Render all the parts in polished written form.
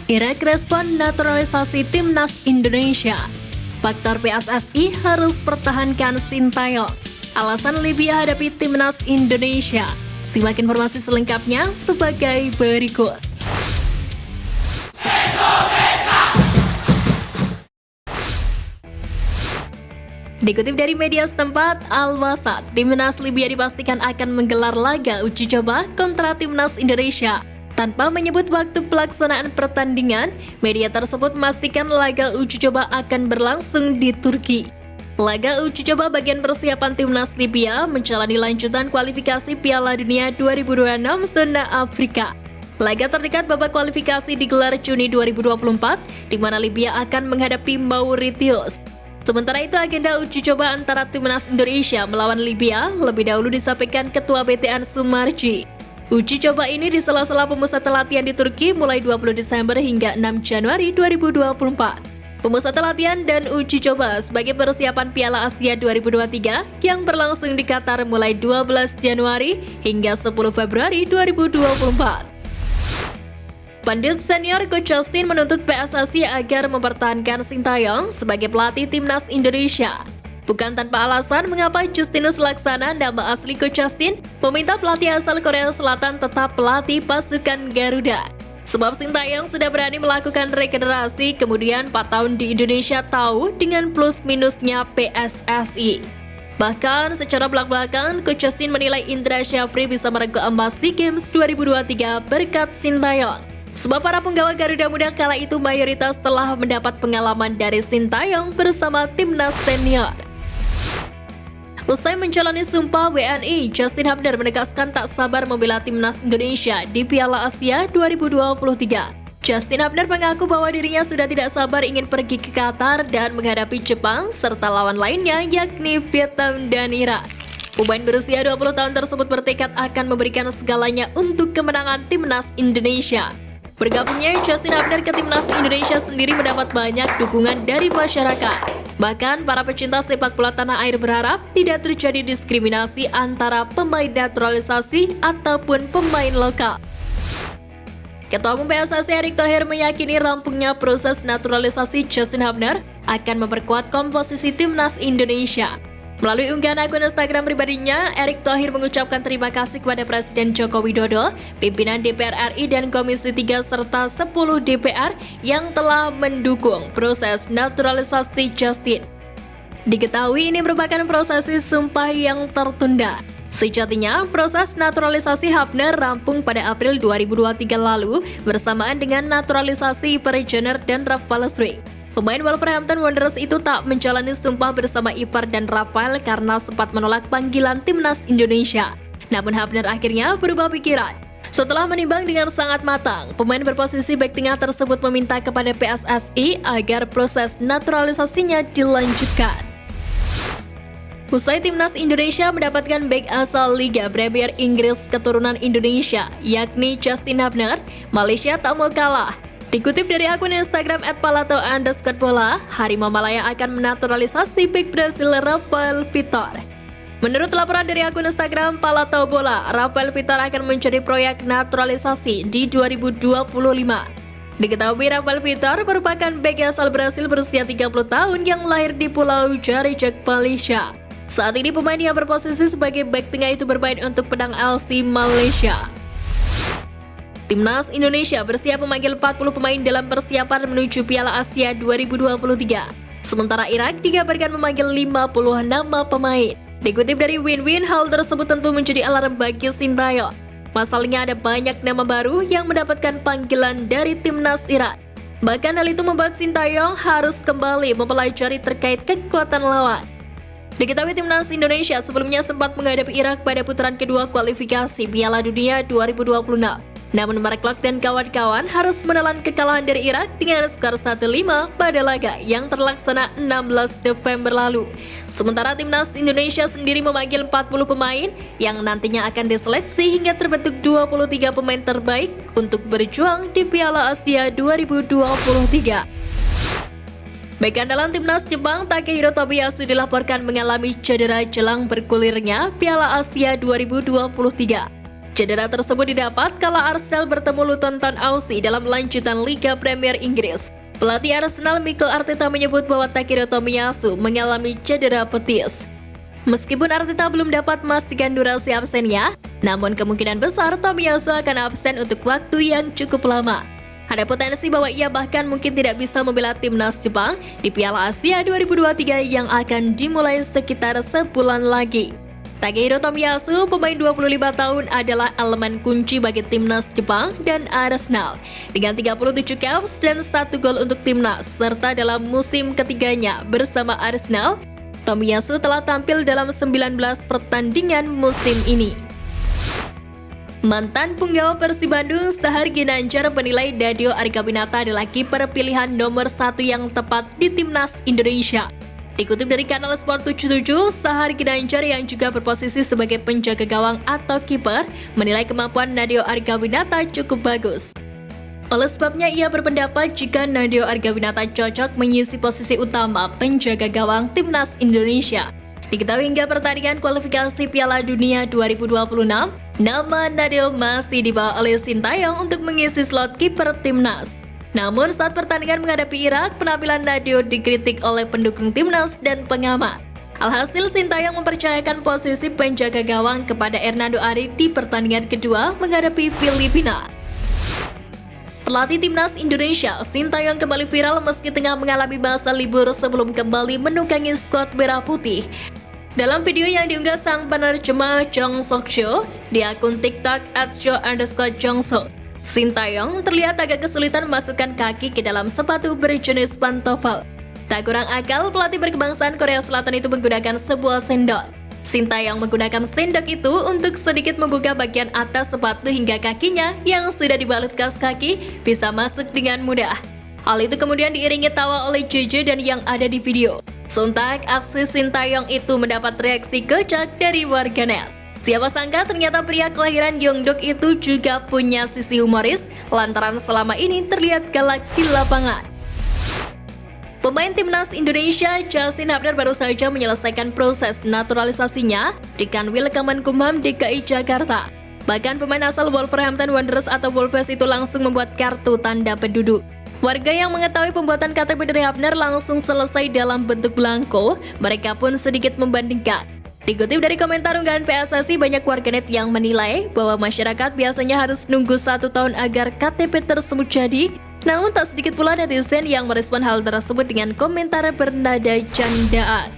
Irak respon naturalisasi timnas Indonesia. Faktor PSSI harus pertahankan Sintayong. Alasan Libya hadapi timnas Indonesia. Simak informasi selengkapnya sebagai berikut. Dikutip dari media setempat, Al-Wasat, timnas Libya dipastikan akan menggelar laga uji coba kontra timnas Indonesia. Tanpa menyebut waktu pelaksanaan pertandingan, media tersebut memastikan laga uji coba akan berlangsung di Turki. Laga uji coba bagian persiapan timnas Libya menjalani lanjutan kualifikasi Piala Dunia 2026 zona Afrika. Laga terdekat babak kualifikasi digelar Juni 2024, di mana Libya akan menghadapi Mauritius. Sementara itu, agenda uji coba antara timnas Indonesia melawan Libya lebih dahulu disampaikan Ketua BTN Sumarji. Uji coba ini di sela-sela pemusatan latihan di Turki mulai 20 Desember hingga 6 Januari 2024. Pemusatan latihan dan uji coba sebagai persiapan Piala Asia 2023 yang berlangsung di Qatar mulai 12 Januari hingga 10 Februari 2024. Pandit senior Coach Justin menuntut PSSI agar mempertahankan Sintayong sebagai pelatih timnas Indonesia. Bukan tanpa alasan mengapa Justinus Laksana, nama asli Coach Justin, meminta pelatih asal Korea Selatan tetap pelatih pasukan Garuda. Sebab Sintayong sudah berani melakukan regenerasi, kemudian 4 tahun di Indonesia tahu dengan plus minusnya PSSI. Bahkan secara belak-belakan, Coach Justin menilai Indra Syafri bisa merengkuh emas SEA Games 2023 berkat Sintayong. Sebab para penggawa Garuda Muda kala itu mayoritas telah mendapat pengalaman dari Sintayong bersama timnas senior. Usai menjalani sumpah WNI, Justin Hubner menegaskan tak sabar membela timnas Indonesia di Piala Asia 2023. Justin Hubner mengaku bahwa dirinya sudah tidak sabar ingin pergi ke Qatar dan menghadapi Jepang serta lawan lainnya yakni Vietnam dan Irak. Pemain berusia 20 tahun tersebut bertekad akan memberikan segalanya untuk kemenangan timnas Indonesia. Bergabungnya Justin Hubner ke timnas Indonesia sendiri mendapat banyak dukungan dari masyarakat. Bahkan para pecinta sepak bola tanah air berharap tidak terjadi diskriminasi antara pemain naturalisasi ataupun pemain lokal. Ketua Umum PSSI Erick Thohir meyakini rampungnya proses naturalisasi Justin Hubner akan memperkuat komposisi timnas Indonesia. Melalui unggahan akun Instagram pribadinya, Erick Thohir mengucapkan terima kasih kepada Presiden Joko Widodo, pimpinan DPR RI dan Komisi 3 serta 10 DPR yang telah mendukung proses naturalisasi Justin. Diketahui ini merupakan prosesi sumpah yang tertunda. Sejatinya, proses naturalisasi Hubner rampung pada April 2023 lalu bersamaan dengan naturalisasi Ivar Jenner dan Rafael Struijk. Pemain Wolverhampton Wanderers itu tak menjalani sumpah bersama Ivar dan Rafael karena sempat menolak panggilan timnas Indonesia. Namun Hubner akhirnya berubah pikiran. Setelah menimbang dengan sangat matang, pemain berposisi bek tengah tersebut meminta kepada PSSI agar proses naturalisasinya dilanjutkan. Usai timnas Indonesia mendapatkan bek asal Liga Premier Inggris keturunan Indonesia, yakni Justin Hubner, Malaysia tak mau kalah. Dikutip dari akun Instagram @palato_bola, Harimau Malaya akan menaturalisasi bek Brasil Rafael Vitor. Menurut laporan dari akun Instagram Palato Bola, Rafael Vitor akan menjadi proyek naturalisasi di 2025. Diketahui Rafael Vitor merupakan bek asal Brasil berusia 30 tahun yang lahir di Pulau Jarijak, Malaysia. Saat ini pemain yang berposisi sebagai bek tengah itu bermain untuk Penang LC Malaysia. Timnas Indonesia bersiap memanggil 40 pemain dalam persiapan menuju Piala Asia 2023. Sementara Irak dikabarkan memanggil 50 nama pemain. Dikutip dari Win-Win, hal tersebut tentu menjadi alarm bagi Sintayong. Pasalnya ada banyak nama baru yang mendapatkan panggilan dari timnas Irak. Bahkan hal itu membuat Sintayong harus kembali mempelajari terkait kekuatan lawan. Diketahui timnas Indonesia sebelumnya sempat menghadapi Irak pada putaran kedua kualifikasi Piala Dunia 2026. Namun Mark Locke dan kawan-kawan harus menelan kekalahan dari Irak dengan skor 1-5 pada laga yang terlaksana 16 November lalu. Sementara timnas Indonesia sendiri memanggil 40 pemain yang nantinya akan diseleksi hingga terbentuk 23 pemain terbaik untuk berjuang di Piala Asia 2023. Bek andalan timnas Jepang Takehiro Tobiyasu dilaporkan mengalami cedera jelang bergulirnya Piala Asia 2023. Cedera tersebut didapat kala Arsenal bertemu Luton Town FC dalam lanjutan Liga Premier Inggris. Pelatih Arsenal Mikel Arteta menyebut bahwa Takehiro Tomiyasu mengalami cedera betis. Meskipun Arteta belum dapat memastikan durasi absennya, namun kemungkinan besar Tomiyasu akan absen untuk waktu yang cukup lama. Ada potensi bahwa ia bahkan mungkin tidak bisa membela timnas Jepang di Piala Asia 2023 yang akan dimulai sekitar sebulan lagi. Takehiro Tomiyasu, pemain 25 tahun, adalah elemen kunci bagi timnas Jepang dan Arsenal. Dengan 37 caps dan 1 gol untuk timnas, serta dalam musim ketiganya bersama Arsenal, Tomiyasu telah tampil dalam 19 pertandingan musim ini. Mantan punggawa Persib Bandung, Sahar Ginanjar, menilai Dadio Argawinata adalah kiper pilihan nomor 1 yang tepat di timnas Indonesia. Dikutip dari kanal Sport 77, Sahar Ginanjar yang juga berposisi sebagai penjaga gawang atau kiper menilai kemampuan Dadio Argawinata cukup bagus. Oleh sebabnya ia berpendapat jika Dadio Argawinata cocok mengisi posisi utama penjaga gawang timnas Indonesia. Diketahui hingga pertandingan kualifikasi Piala Dunia 2026, nama Dadio masih dibawa oleh Sintayong untuk mengisi slot kiper timnas. Namun saat pertandingan menghadapi Irak, penampilan Dadio dikritik oleh pendukung timnas dan pengamat. Alhasil Sintayong mempercayakan posisi penjaga gawang kepada Hernando Ari di pertandingan kedua menghadapi Filipina. Pelatih timnas Indonesia, Sintayong, kembali viral meski tengah mengalami masa libur sebelum kembali menunggangi skuad merah putih. Dalam video yang diunggah sang penerjemah Jong Sok Seo di akun TikTok @show_jongsok, Sintayong terlihat agak kesulitan memasukkan kaki ke dalam sepatu berjenis pantofel. Tak kurang akal, pelatih berkebangsaan Korea Selatan itu menggunakan sebuah sendok. Sintayong menggunakan sendok itu untuk sedikit membuka bagian atas sepatu hingga kakinya yang sudah dibalut kaos kaki bisa masuk dengan mudah. Hal itu kemudian diiringi tawa oleh JJ dan yang ada di video. Sontak, aksi Sintayong itu mendapat reaksi kocak dari warganet. Siapa sangka ternyata pria kelahiran Gyeongdeok itu juga punya sisi humoris, lantaran selama ini terlihat galak di lapangan. Pemain timnas Indonesia Justin Hubner baru saja menyelesaikan proses naturalisasinya di Kanwil Kemenkumham DKI Jakarta. Bahkan pemain asal Wolverhampton Wanderers atau Wolves itu langsung membuat kartu tanda penduduk. Warga yang mengetahui pembuatan KTP dari Hubner langsung selesai dalam bentuk belangko, mereka pun sedikit membandingkan. Dikutip dari komentar unggahan PSSI, banyak warganet yang menilai bahwa masyarakat biasanya harus nunggu 1 tahun agar KTP tersebut jadi. Namun tak sedikit pula netizen yang merespon hal tersebut dengan komentar bernada candaan.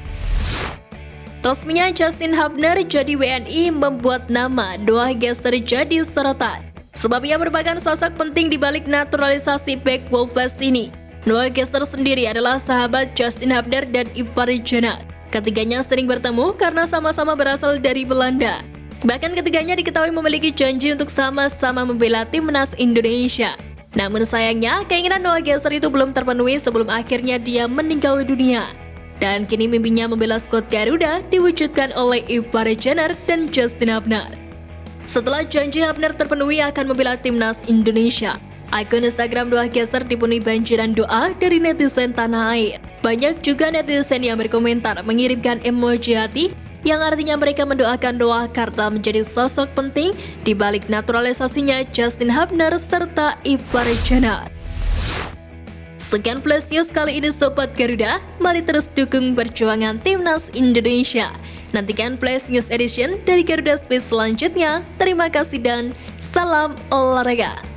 Resminya Justin Hubner jadi WNI membuat nama Noah Gester jadi sorotan. Sebab ia merupakan sosok penting di balik naturalisasi bek Wolves ini. Noah Gester sendiri adalah sahabat Justin Hubner dan Ivar Jenner. Ketiganya sering bertemu karena sama-sama berasal dari Belanda. Bahkan ketiganya diketahui memiliki janji untuk sama-sama membela timnas Indonesia. Namun sayangnya, keinginan Noah Gester itu belum terpenuhi sebelum akhirnya dia meninggal dunia. Dan kini mimpinya membela skuad Garuda diwujudkan oleh Ivar Jenner dan Justin Hubner. Setelah janji Hubner terpenuhi akan membela timnas Indonesia, akun Instagram Noah Gester dipenuhi banjiran doa dari netizen tanah air. Banyak juga netizen yang berkomentar mengirimkan emoji hati yang artinya mereka mendoakan Noah karena menjadi sosok penting di balik naturalisasinya Justin Hubner serta Ivar Jenner. Sekian Flash News kali ini Sobat Garuda, mari terus dukung perjuangan timnas Indonesia. Nantikan Flash News Edition dari Garuda Space selanjutnya. Terima kasih dan salam olahraga.